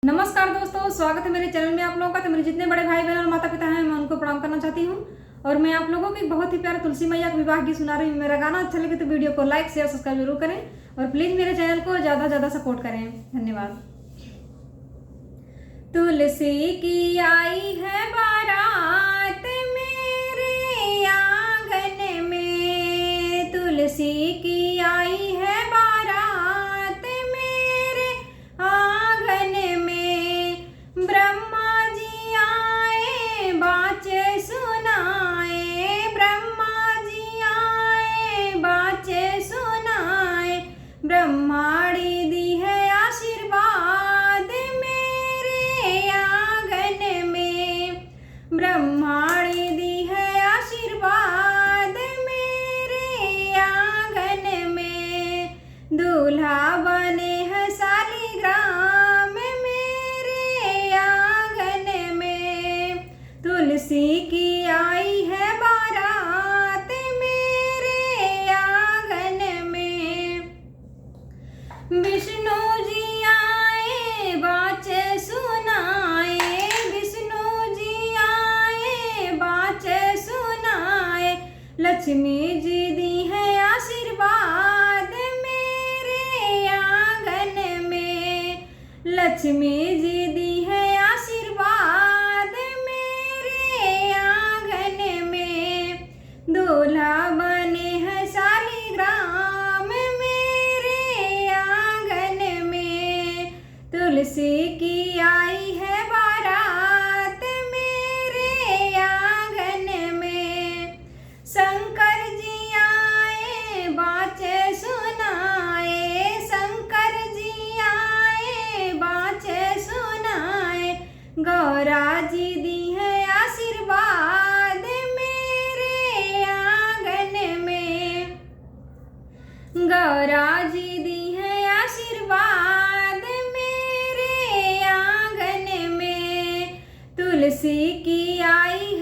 नमस्कार दोस्तों, स्वागत है मेरे चैनल में आप लोगों का। तो मेरे जितने बड़े भाई बहन और माता पिता हैं मैं उनको प्रणाम करना चाहती हूँ। और मैं आप लोगों को एक बहुत ही प्यारा तुलसी मैया का विवाह गीत सुना रही हूँ। मेरा गाना अच्छा लगे तो वीडियो को लाइक शेयर सब्सक्राइब जरूर करें और प्लीज मेरे चैनल को ज़्यादा ज़्यादा सपोर्ट करें। धन्यवाद। तुलसी की आई है बारात मेरे आंगन में, तुलसी की आई है बारात मेरे आंगन में। ब्रह्मा जी आए बाचे सुनाए, ब्रह्मा जी आए बाचे सुनाए। ब्रह्माणी दी है आशीर्वाद मेरे आंगन में, ब्रह्माणी दी है आशीर्वाद मेरे आंगन में। दूल्हा बने हैं शालिग्राम मेरे आंगन में, तुलसी की आई है बारात मेरे आंगन में। विष्णु जी आए बाचे सुनाए, विष्णु जी आए बाचे सुनाए। लक्ष्मी जी दी है आशीर्वाद मेरे आंगन में, लक्ष्मी जी दी है आशीर्वाद मेरे आंगन में। दूल्हा बने हैं शालिग्राम मेरे आंगन में, तुलसी की आई है बारात मेरे आंगन में। शंकर जी आए बाचे सुनाए, शंकर जी आए बाचे सुनाए। गौरा जी दी है आशीर्वाद मेरे आंगन में, गौरा जी दी है आशीर्वाद मेरे आंगन में। तुलसी की आई